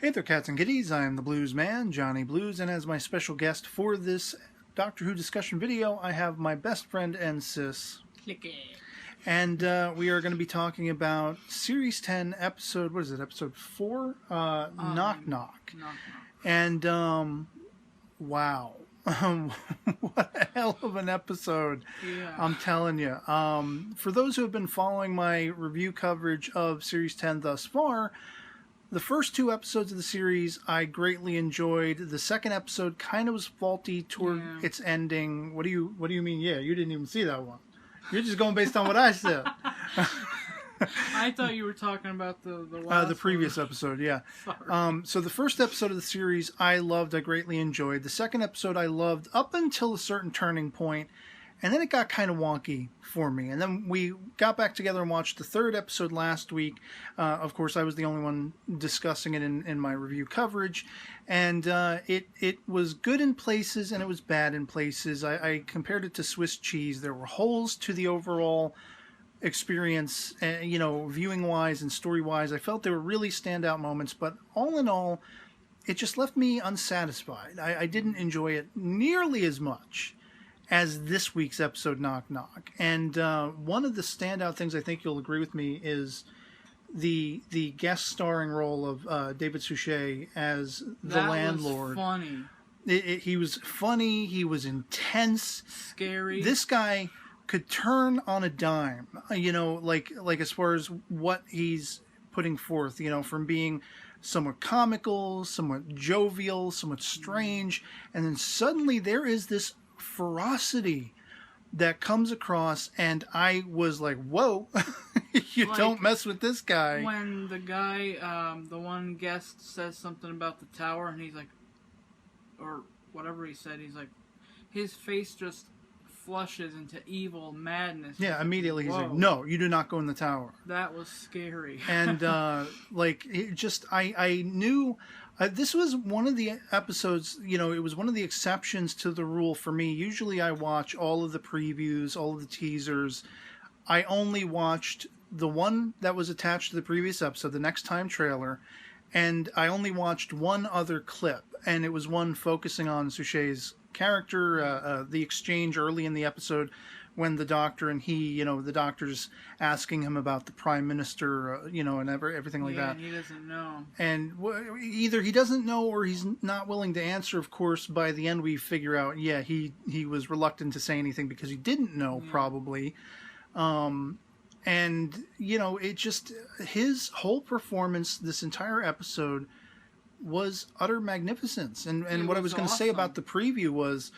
Hey there, cats and kitties. I am the Blues Man, Johnny Blues, and as my special guest for this Doctor Who discussion video, I have my best friend and sis. Clicky. And we are going to be talking about Series 10, episode, what is it, episode 4? Knock Knock. Knock Knock. And, wow. What a hell of an episode. Yeah. I'm telling you. For those who have been following my review coverage of Series 10 thus far, the first 2 episodes of the series I greatly enjoyed. The second episode kind of was faulty toward its ending. What do you mean? Yeah, you didn't even see that one. You're just going based on what I said. I thought you were talking about the last the previous episode, yeah. So the first episode of the series I loved, I greatly enjoyed. The second episode I loved up until a certain turning point, and then it got kind of wonky for me. And then we got back together and watched the third episode last week. Of course, I was the only one discussing it in my review coverage. And it was good in places and it was bad in places. I compared it to Swiss cheese. There were holes to the overall experience, viewing-wise and story-wise. I felt there were really standout moments. But all in all, it just left me unsatisfied. I didn't enjoy it nearly as much as this week's episode, Knock Knock. And one of the standout things I think you'll agree with me is the guest starring role of David Suchet as the landlord. That was funny. He was funny. He was intense. Scary. This guy could turn on a dime, like as far as what he's putting forth, from being somewhat comical, somewhat jovial, somewhat strange, and then suddenly there is this ferocity that comes across, and I was like, whoa, don't mess with this guy. When the guy, the one guest says something about the tower, and he's like, or whatever he said, he's like, his face just flushes into evil madness. Yeah, immediately he's whoa. like, no, you do not go in the tower. That was scary. And I knew this was one of the episodes, it was one of the exceptions to the rule for me. Usually I watch all of the previews, all of the teasers. I only watched the one that was attached to the previous episode, the Next Time trailer, and I only watched one other clip, and it was one focusing on Suchet's character, the exchange early in the episode when the doctor and he, the doctor's asking him about the prime minister, and everything like that. Yeah, he doesn't know. And either he doesn't know or he's not willing to answer. Of course, by the end we figure out, he was reluctant to say anything because he didn't know, probably. And, it just, his whole performance this entire episode was utter magnificence. And what I was going to say about the preview was,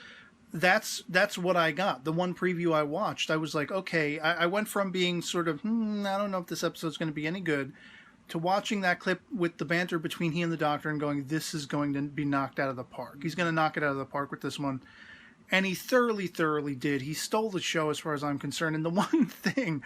that's what I got. The one preview I watched, I was like, okay, I went from being sort of, I don't know if this episode's going to be any good, to watching that clip with the banter between he and the doctor and going, this is going to be knocked out of the park. He's going to knock it out of the park with this one. And he thoroughly, thoroughly did. He stole the show as far as I'm concerned. And the one thing,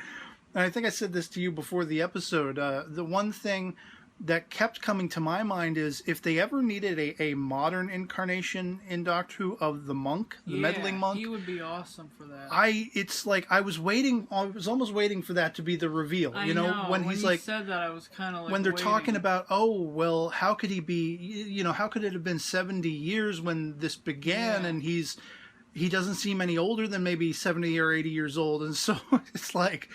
and I think I said this to you before the episode, the one thing that kept coming to my mind is if they ever needed a modern incarnation in Doctor Who of the monk, the meddling monk. He would be awesome for that. It's like I was almost waiting for that to be the reveal. I know. When he's like, said that, I was kind of like, when they're talking about, oh, well, how could he be, how could it have been 70 years when this began, and he doesn't seem any older than maybe 70 or 80 years old, and so it's like,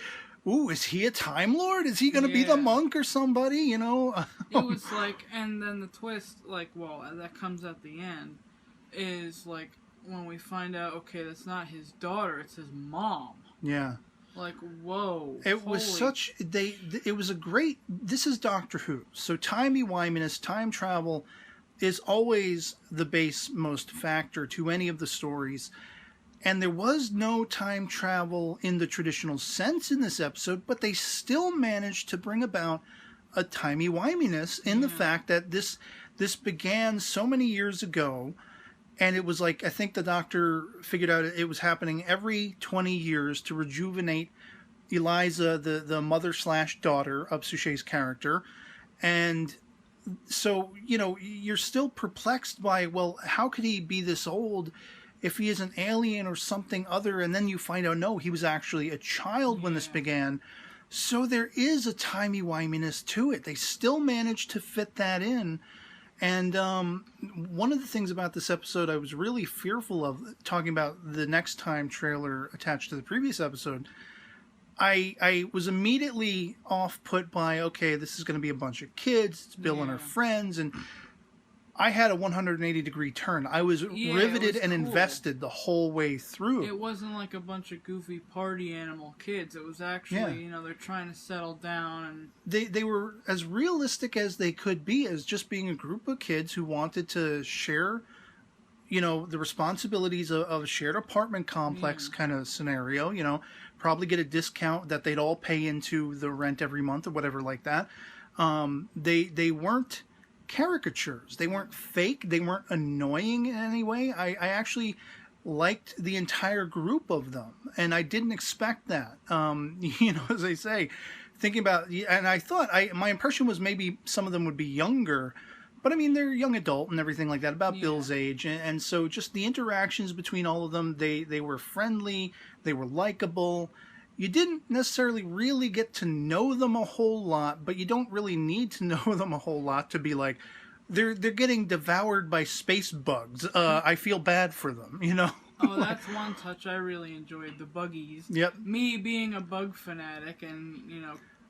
ooh, is he a Time Lord? Is he going to be the monk or somebody, It was like, and then the twist, that comes at the end, is like, when we find out, okay, that's not his daughter, it's his mom. Yeah. Like, whoa. It was such, it was a great, this is Doctor Who, so timey-wiminess, time travel is always the base most factor to any of the stories. And there was no time travel in the traditional sense in this episode, but they still managed to bring about a timey-wiminess in the fact that this began so many years ago, and it was like, I think the doctor figured out it was happening every 20 years to rejuvenate Eliza, the mother/daughter of Suchet's character. And so, you're still perplexed by, well, how could he be this old if he is an alien or something other, and then you find out, no, he was actually a child when this began. So there is a timey-wiminess to it. They still managed to fit that in. And one of the things about this episode I was really fearful of, talking about the Next Time trailer attached to the previous episode, I was immediately off put by, okay, this is going to be a bunch of kids, it's Bill and her friends, and I had a 180-degree turn. I was riveted and invested the whole way through. It wasn't like a bunch of goofy party animal kids. It was actually, they're trying to settle down. And they were as realistic as they could be, as just being a group of kids who wanted to share, the responsibilities of a shared apartment complex kind of scenario, probably get a discount that they'd all pay into the rent every month or whatever like that. They weren't caricatures. They weren't fake. They weren't annoying in any way. I actually liked the entire group of them, and I didn't expect that. As I say, thinking about, and I thought, my impression was maybe some of them would be younger, but I mean, they're young adult and everything like that, about Bill's age, and so just the interactions between all of them, they were friendly, they were likable. You didn't necessarily really get to know them a whole lot, but you don't really need to know them a whole lot to be like, they're getting devoured by space bugs. I feel bad for them, Oh, that's one touch I really enjoyed, the buggies. Yep. Me being a bug fanatic and,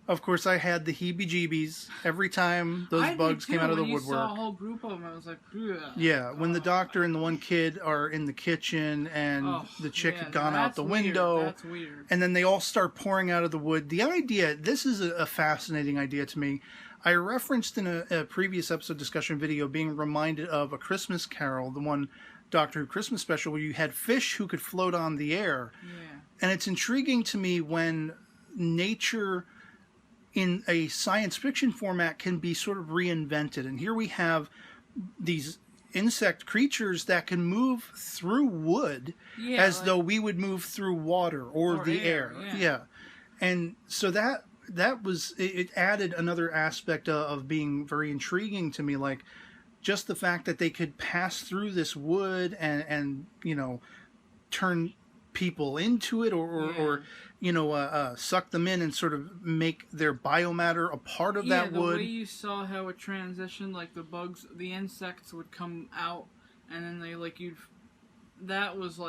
Of course, I had the heebie-jeebies every time those bugs came out of the woodwork. When you saw a whole group of them, I was like, ugh. Yeah, when the doctor and the one kid are in the kitchen and the chick had gone out the window. That's weird. And then they all start pouring out of the wood. The idea, this is a fascinating idea to me. I referenced in a previous episode discussion video being reminded of A Christmas Carol, the one Doctor Who Christmas special, where you had fish who could float on the air. Yeah. And it's intriguing to me when nature in a science fiction format can be sort of reinvented. And here we have these insect creatures that can move through wood as though we would move through water or the air. Yeah. And so that was, it added another aspect of being very intriguing to me, like just the fact that they could pass through this wood and turn people into it or suck them in and sort of make their biomatter a part of that wood. The way you saw how it transitioned, like the bugs, the insects would come out, and then they that was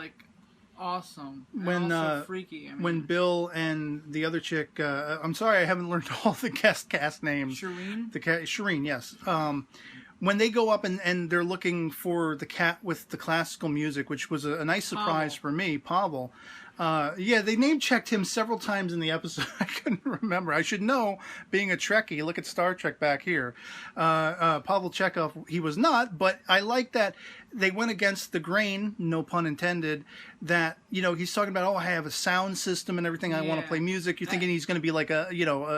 awesome. And also freaky. When Bill and the other chick, I'm sorry, I haven't learned all the guest cast names. Shireen? Shireen, yes. When they go up and they're looking for the cat with the classical music, which was a nice surprise for me, Pavel. They name-checked him several times in the episode. I couldn't remember. I should know, being a Trekkie. Look at Star Trek back here. Pavel Chekhov, he was not, but I like that they went against the grain, no pun intended, that, he's talking about, I have a sound system and everything. I want to play music. You're thinking he's going to be like a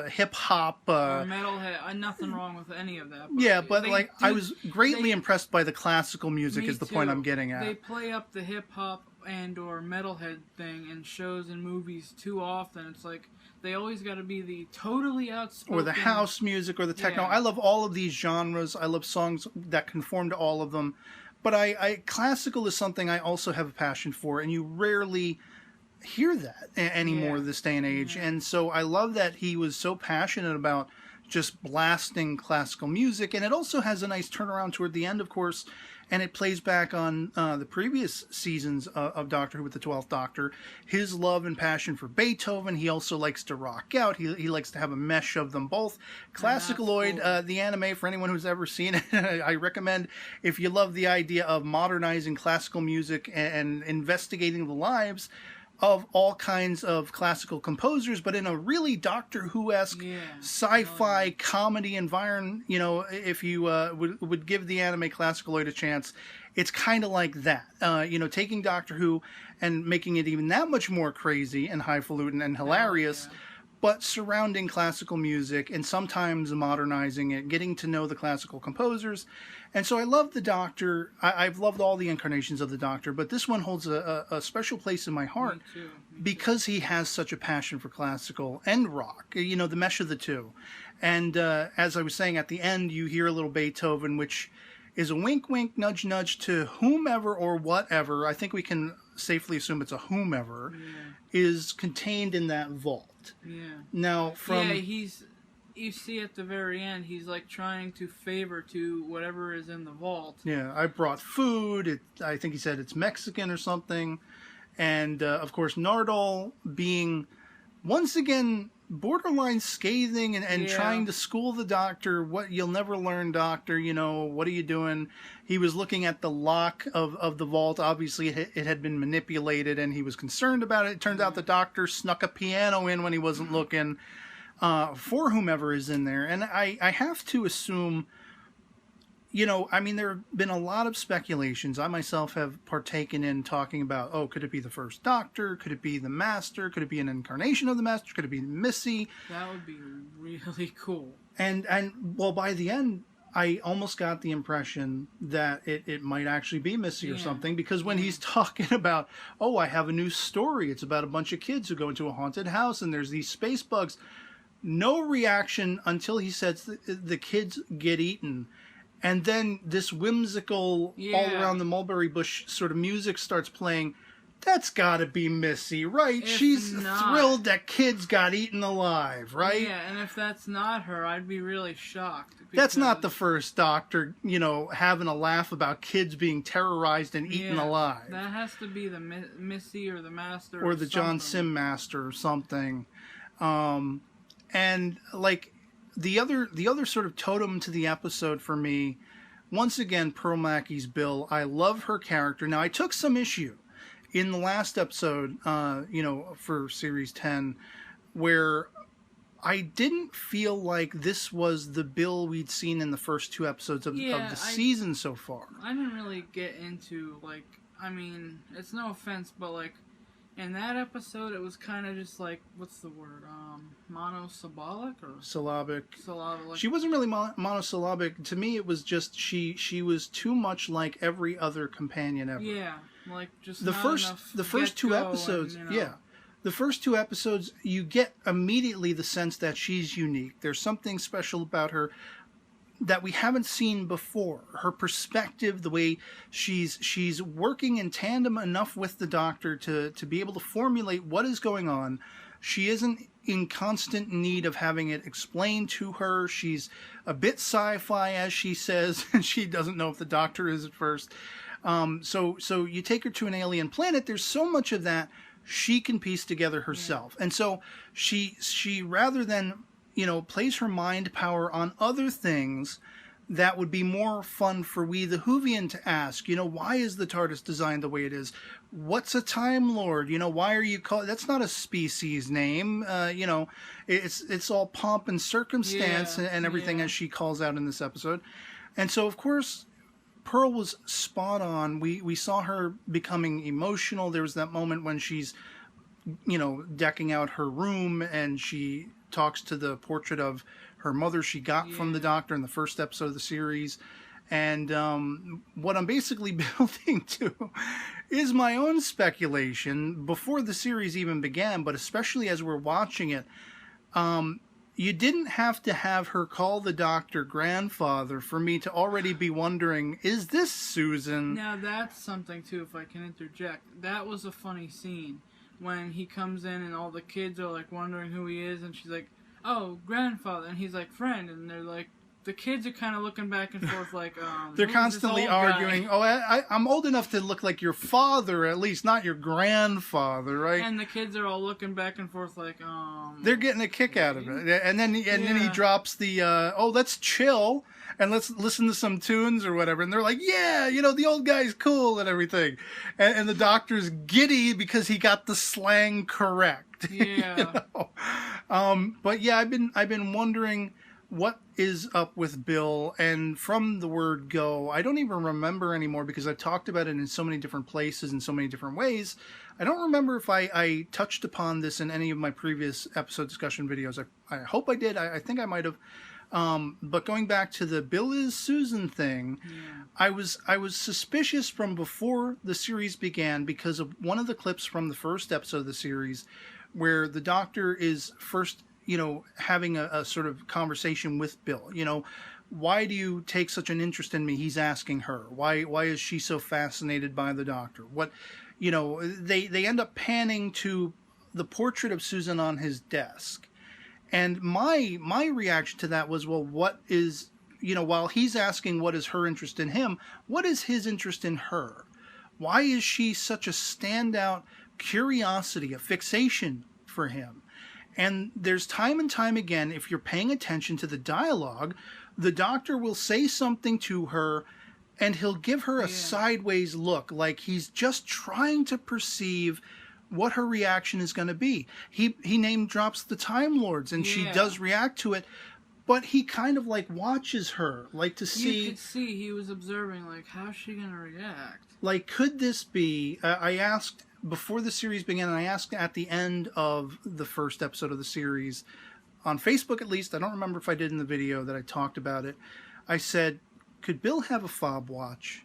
hip-hop. Or metalhead. Nothing wrong with any of that. But I was greatly impressed by the classical music is the point I'm getting at. They play up the hip-hop and or metalhead thing in shows and movies too often. It's like they always got to be the totally outspoken, or the house music or the techno. I love all of these genres. I love songs that conform to all of them. But I classical is something I also have a passion for, and you rarely hear that anymore this day and age. And so I love that he was so passionate about just blasting classical music, and it also has a nice turnaround toward the end, of course. And it plays back on the previous seasons of Doctor Who with the 12th Doctor. His love and passion for Beethoven. He also likes to rock out. He likes to have a mesh of them both. Classicaloid, cool. The anime, for anyone who's ever seen it, I recommend, if you love the idea of modernizing classical music and investigating the lives of all kinds of classical composers, but in a really Doctor Who-esque sci-fi comedy environment. If you would give the anime Classicaloid a chance, it's kind of like that. Taking Doctor Who and making it even that much more crazy and highfalutin and hilarious, but surrounding classical music and sometimes modernizing it, getting to know the classical composers. And so I love the Doctor. I've loved all the incarnations of the Doctor, but this one holds a special place in my heart. Me too. Because he has such a passion for classical and rock, the mesh of the two. And as I was saying, at the end, you hear a little Beethoven, which is a wink, wink, nudge, nudge to whomever or whatever. I think we can safely assume it's a whomever, is contained in that vault. Yeah. Now, you see at the very end, he's like trying to favor to whatever is in the vault. Yeah, I brought food. I think he said it's Mexican or something. And, of course, Nardole being, once again, borderline scathing and trying to school the doctor. What, you'll never learn, doctor, what are you doing? He was looking at the lock of the vault. Obviously, it had been manipulated, and he was concerned about it. It turns out the doctor snuck a piano in when he wasn't looking. For whomever is in there. And I have to assume, there have been a lot of speculations. I myself have partaken in talking about, could it be the first Doctor? Could it be the Master? Could it be an incarnation of the Master? Could it be Missy? That would be really cool. And well, by the end, I almost got the impression that it might actually be Missy or something, because when he's talking about, I have a new story. It's about a bunch of kids who go into a haunted house and there's these space bugs. No reaction until he says the kids get eaten. And then this whimsical, all around the mulberry bush sort of music starts playing. That's got to be Missy, right? If She's not, thrilled that kids got eaten alive, right? Yeah, and if that's not her, I'd be really shocked. That's not the first Doctor, having a laugh about kids being terrorized and eaten alive. That has to be the Missy or the Master. Or the John Sim Master or something. And like the other sort of totem to the episode for me, once again, Pearl Mackey's Bill. I love her character. Now, I took some issue in the last episode, for Series 10, where I didn't feel like this was the Bill we'd seen in the first two episodes of the season so far. I didn't really get into, it's no offense, but, in that episode, it was kind of just what's the word? Monosyllabic or syllabic. Syllabic. She wasn't really monosyllabic. To me, it was just she was too much like every other companion ever. Yeah, just the not first enough the first two episodes. And, the first two episodes, you get immediately the sense that she's unique. There's something special about her that we haven't seen before. Her perspective, the way she's working in tandem enough with the Doctor to be able to formulate what is going on. She isn't in constant need of having it explained to her. She's a bit sci-fi, as she says, and she doesn't know if the Doctor is at first. So you take her to an alien planet. There's so much of that she can piece together herself. And so she rather than plays her mind power on other things that would be more fun for we, the Whovian, to ask. Why is the TARDIS designed the way it is? What's a Time Lord? Why are you called? That's not a species name. It's all pomp and circumstance and everything, as she calls out in this episode. And so, of course, Pearl was spot on. We saw her becoming emotional. There was that moment when she's, decking out her room and she talks to the portrait of her mother she got from the Doctor in the first episode of the series. And what I'm basically building to is my own speculation before the series even began, but especially as we're watching it. You didn't have to have her call the Doctor grandfather for me to already be wondering, is this Susan? Now that's something too, if I can interject. That was a funny scene when he comes in and all the kids are wondering who he is, and she's like, "Oh, grandfather," and he's like, "Friend," and they're like, the kids are kind of looking back and forth they're constantly arguing. I'm old enough to look like your father, at least, not your grandfather, right? And the kids are all looking back and forth they're getting a kick out of it. And then he drops the let's chill and let's listen to some tunes or whatever. And they're like, yeah, the old guy's cool and everything. And the Doctor's giddy because he got the slang correct. Yeah. But yeah, I've been wondering what is up with Bill. And from the word go, I don't even remember anymore because I've talked about it in so many different places in so many different ways. I don't remember if I touched upon this in any of my previous episode discussion videos. I hope I did. I think I might have. But going back to the Bill is Susan thing, I was suspicious from before the series began because of one of the clips from the first episode of the series where the Doctor is first having a sort of conversation with Bill. Why do you take such an interest in me? He's asking her. Why is she so fascinated by the Doctor? What, they end up panning to the portrait of Susan on his desk. And my reaction to that was, well, what is, while he's asking what is her interest in him, what is his interest in her? Why is she such a standout curiosity, a fixation for him? And there's time and time again, if you're paying attention to the dialogue, the doctor will say something to her and he'll give her a sideways look, like he's just trying to perceive what her reaction is going to be. He name drops the Time Lords, and she does react to it, but he kind of like watches her, like to see. You could see he was observing, like, how's she going to react? Like, could this be? I asked before the series began, and I asked at the end of the first episode of the series, on Facebook at least. I don't remember if I did in the video that I talked about it. I said, could Bill have a fob watch?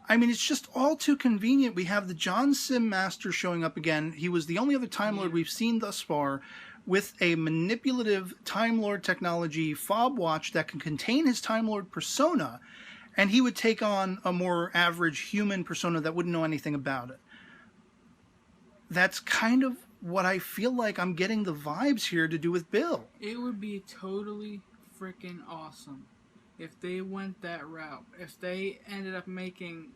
I mean, it's just all too convenient. We have the John Sim Master showing up again. He was the only other Time Lord we've seen thus far with a manipulative Time Lord technology fob watch that can contain his Time Lord persona, and he would take on a more average human persona that wouldn't know anything about it. That's kind of what I feel like I'm getting the vibes here to do with Bill. It would be totally freaking awesome if they went that route. If they ended up making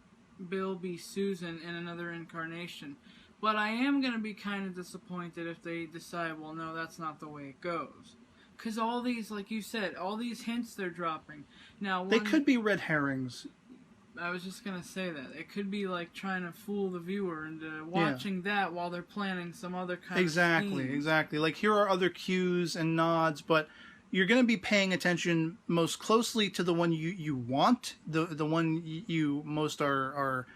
Bill be Susan in another incarnation. But I am going to be kind of disappointed if they decide, well, no, that's not the way it goes. Because all these, like you said, all these hints they're dropping. Now, they could be red herrings. I was just going to say that. It could be like trying to fool the viewer into watching that while they're planning some other kind of scheme. Exactly. Like, here are other cues and nods, but you're going to be paying attention most closely to the one you want, the one you most are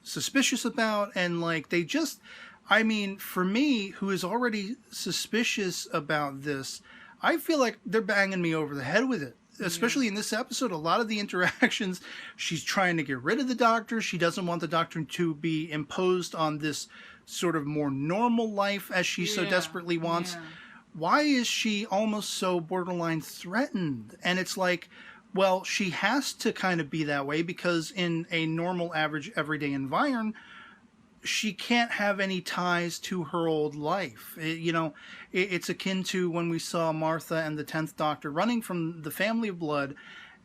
suspicious about, and like they just, I mean, for me, who is already suspicious about this, I feel like they're banging me over the head with it. Especially in this episode, a lot of the interactions, she's trying to get rid of the doctor. She doesn't want the doctor to be imposed on this sort of more normal life as she so desperately wants. Yeah. Why is she almost so borderline threatened? And it's like, well, she has to kind of be that way because in a normal, average, everyday environment, she can't have any ties to her old life. It's akin to when we saw Martha and the 10th Doctor running from the family of blood,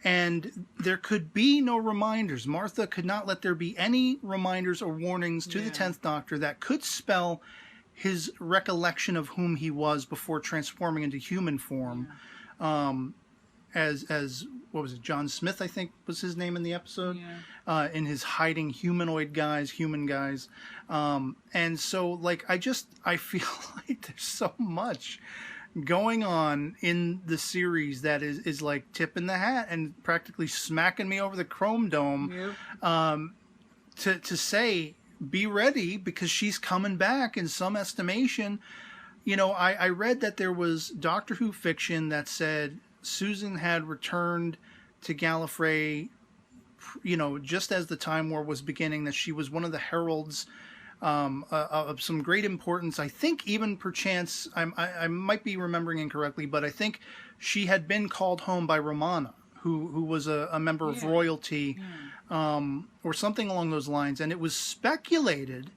and there could be no reminders. Martha could not let there be any reminders or warnings to the 10th Doctor that could spell his recollection of whom he was before transforming into human form. As what was it, John Smith, I think was his name in the episode, in his hiding human guys. And so, like, I feel like there's so much going on in the series that is like tipping the hat and practically smacking me over the chrome dome, to say, be ready, because she's coming back in some estimation. I read that there was Doctor Who fiction that said Susan had returned to Gallifrey, just as the Time War was beginning, that she was one of the heralds of some great importance. I think even perchance, I might be remembering incorrectly, but I think she had been called home by Romana, who was a member of royalty, or something along those lines. And it was speculated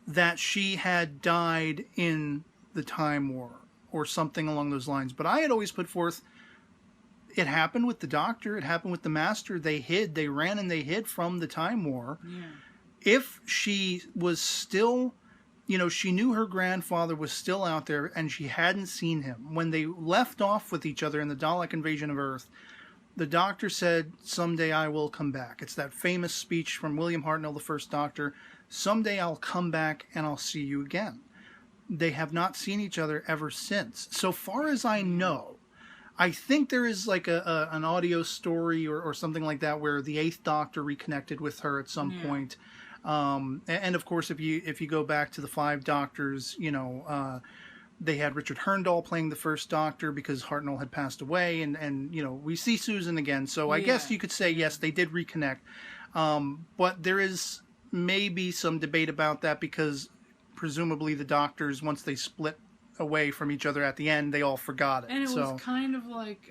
that she had died in the Time War or something along those lines. But I had always put forth, it happened with the Doctor, it happened with the Master. They ran and they hid from the Time War. If she was still, she knew her grandfather was still out there and she hadn't seen him. When they left off with each other in the Dalek invasion of Earth, the Doctor said, someday I will come back. It's that famous speech from William Hartnell, the first Doctor, someday I'll come back and I'll see you again. They have not seen each other ever since. So far as I know, I think there is like an audio story or something like that where the 8th Doctor reconnected with her at some point. And of course, if you go back to the 5 Doctors, they had Richard Hurndall playing the first Doctor because Hartnell had passed away, and we see Susan again. So I guess you could say, yes, they did reconnect. But there is maybe some debate about that because presumably the Doctors, once they split away from each other at the end, they all forgot it. And it was kind of like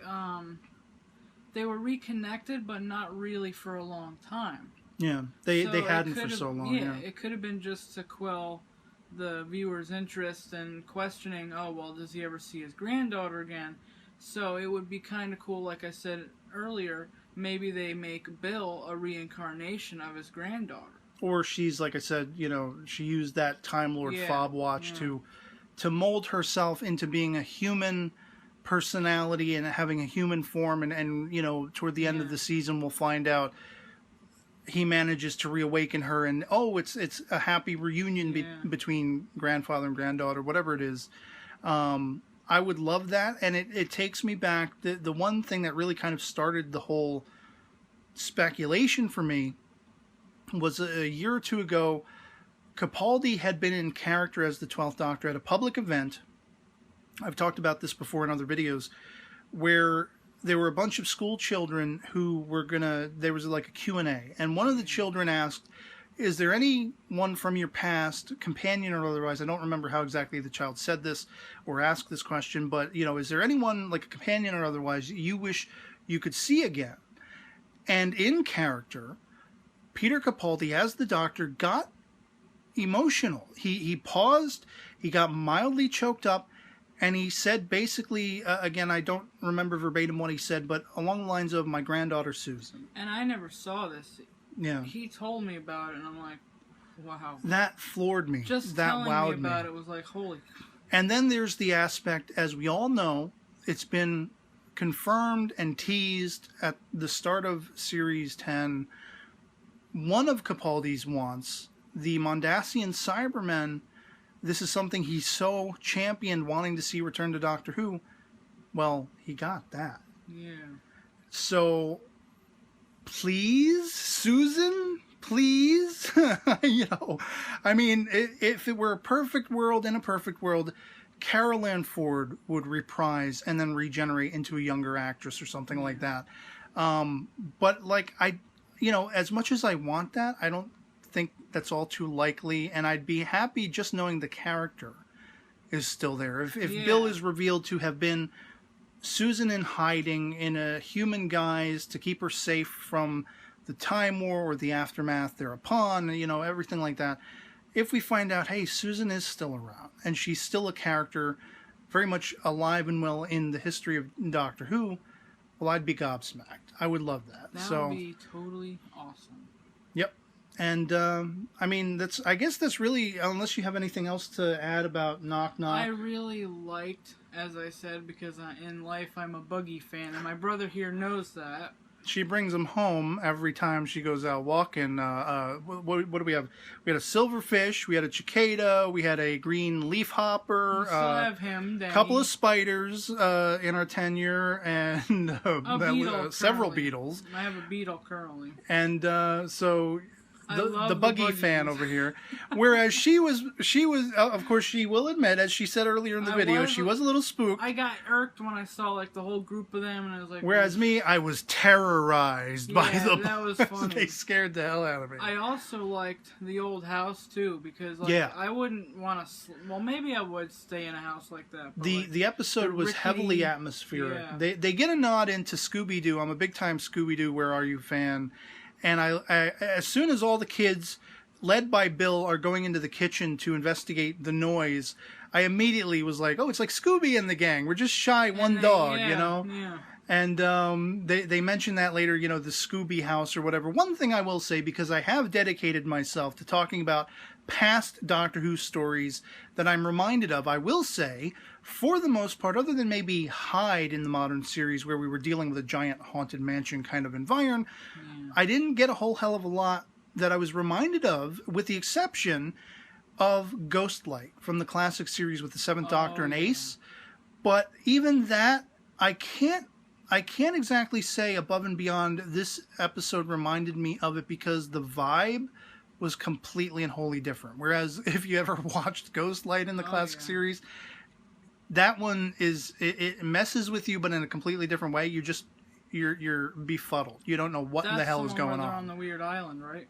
they were reconnected, but not really for a long time. Yeah, they hadn't for so long. Yeah, it could have been just to quell the viewer's interest and questioning, oh, well, does he ever see his granddaughter again? So it would be kind of cool, like I said earlier, maybe they make Bill a reincarnation of his granddaughter. Or she's, like I said, she used that Time Lord fob watch to mold herself into being a human personality and having a human form. And toward the end of the season, we'll find out he manages to reawaken her, and it's a happy reunion between grandfather and granddaughter, whatever it is. I would love that, and it takes me back. The one thing that really kind of started the whole speculation for me was a year or two ago. Capaldi had been in character as the 12th Doctor at a public event. I've talked about this before in other videos, where there were a bunch of school children who were there was like a Q&A, and one of the children asked, is there anyone from your past, companion or otherwise, I don't remember how exactly the child said this or asked this question, but, is there anyone, like a companion or otherwise, you wish you could see again? And in character, Peter Capaldi, as the Doctor, got emotional. He paused, he got mildly choked up, and he said basically, again, I don't remember verbatim what he said, but along the lines of, my granddaughter Susan. And I never saw this. Yeah. He told me about it, and I'm like, wow. That floored me. Just that telling wowed me about it was like, holy. And then there's the aspect, as we all know, it's been confirmed and teased at the start of Series 10. One of Capaldi's wants, the Mondasian Cybermen, this is something he so championed wanting to see return to Doctor Who. Well, he got that. Yeah. So, please, Susan, please. I mean, if it were a perfect world, in a perfect world, Carol Ann Ford would reprise and then regenerate into a younger actress or something like that. But as much as I want that, I don't think that's all too likely, and I'd be happy just knowing the character is still there. If Bill is revealed to have been Susan in hiding in a human guise to keep her safe from the Time War or the aftermath thereupon, everything like that. If we find out, hey, Susan is still around and she's still a character very much alive and well in the history of Doctor Who, well, I'd be gobsmacked. I would love that. That would be totally awesome. Yep. And, I guess that's really, unless you have anything else to add about Knock Knock. I really liked, as I said, because in life I'm a Buggy fan, and my brother here knows that. She brings him home every time she goes out walking. What do we have? We had a silverfish, we had a cicada, we had a green leafhopper. We still have him, Danny. A couple of spiders in our tenure, and several beetles. I have a beetle currently. And so the Buggy fan over here. Whereas she was, of course, she will admit, as she said earlier in the video, she was a little spooked. I got irked when I saw the whole group of them, and I was like. Whereas me, I was terrorized by them. That was funny. They scared the hell out of me. I also liked the old house too, because I wouldn't want to. Well, maybe I would stay in a house like that. The episode was heavily atmospheric. Yeah. They get a nod into Scooby-Doo. I'm a big time Scooby-Doo Where Are You fan. And I, as soon as all the kids, led by Bill, are going into the kitchen to investigate the noise, I immediately was like, oh, it's like Scooby and the gang. We're just shy one dog, Yeah. And they mention that later, the Scooby house or whatever. One thing I will say, because I have dedicated myself to talking about past Doctor Who stories that I'm reminded of, I will say, for the most part, other than maybe Hyde in the modern series where we were dealing with a giant haunted mansion kind of environment, I didn't get a whole hell of a lot that I was reminded of, with the exception of Ghostlight from the classic series with the Seventh Doctor and Ace. But even that, I can't exactly say above and beyond this episode reminded me of it, because the vibe was completely and wholly different. Whereas if you ever watched Ghostlight in the classic series, that one it messes with you, but in a completely different way. You're befuddled. You don't know what in the hell is going on. On the weird island, right?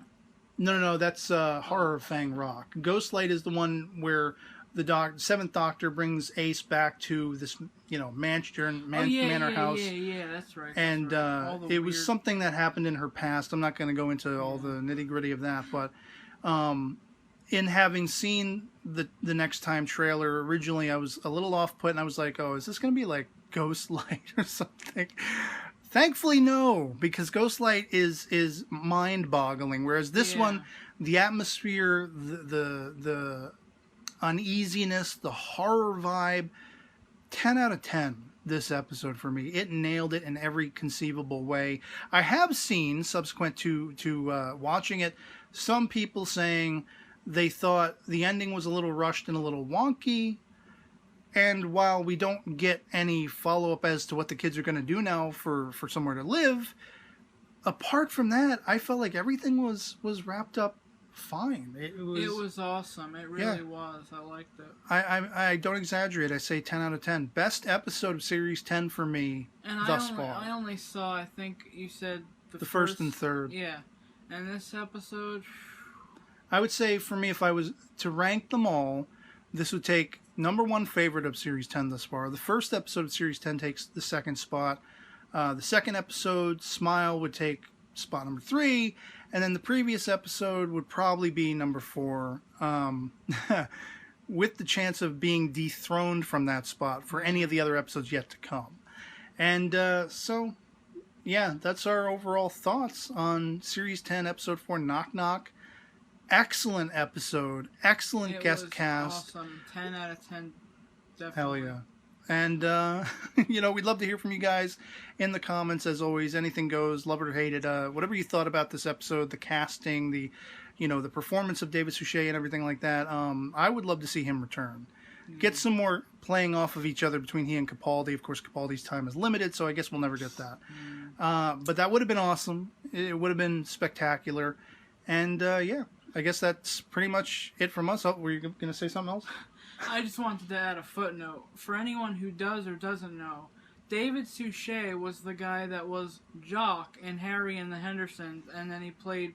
No, that's Horror of Fang Rock. Ghostlight is the one where the Seventh Doctor brings Ace back to this, manor house. Yeah, that's right. And it was something that happened in her past. I'm not going to go into all the nitty gritty of that, but in having seen the Next Time trailer, originally I was a little off put, and I was like, oh, is this going to be like Ghostlight or something? Thankfully, no, because Ghostlight is mind boggling, whereas this one, the atmosphere, the uneasiness, the horror vibe, 10 out of 10. This episode for me, it nailed it in every conceivable way. I have seen, subsequent to watching it, some people saying they thought the ending was a little rushed and a little wonky. And while we don't get any follow-up as to what the kids are going to do now for somewhere to live, apart from that, I felt like everything was wrapped up fine. It was awesome. It really was. I liked it. I don't exaggerate. I say 10 out of 10. Best episode of Series 10 for me thus far. I only saw, I think you said the first and third. Yeah. And this episode... I would say for me, if I was to rank them all, this would take number one favorite of Series 10 thus far. The first episode of Series 10 takes the second spot. The second episode, Smile, would take spot number 3. And then the previous episode would probably be number 4, with the chance of being dethroned from that spot for any of the other episodes yet to come. And so, yeah, that's our overall thoughts on Series 10, Episode 4, Knock Knock. Excellent episode. Excellent guest cast. Awesome. 10 out of 10. Definitely. Hell yeah. And, we'd love to hear from you guys in the comments, as always. Anything goes, love it or hate it. Whatever you thought about this episode, the casting, the performance of David Suchet and everything like that. I would love to see him return. Get some more playing off of each other between he and Capaldi. Of course, Capaldi's time is limited, so I guess we'll never get that. But that would have been awesome. It would have been spectacular. And, I guess that's pretty much it from us. Oh, were you going to say something else? I just wanted to add a footnote. For anyone who does or doesn't know, David Suchet was the guy that was Jock in Harry and the Hendersons, and then he played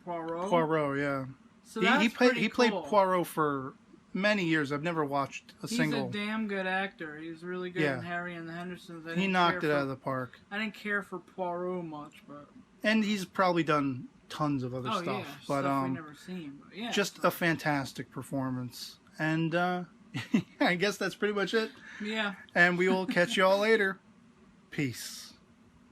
Poirot. Poirot, yeah. So that's he played Poirot for many years. I've never watched a single. He's a damn good actor. He was really good in Harry and the Hendersons. He knocked it out of the park. I didn't care for Poirot much, but... And he's probably done tons of other stuff. Yeah, but stuff we've never seen. But yeah, just a fantastic performance. And I guess that's pretty much it. Yeah. And we will catch you all later. Peace.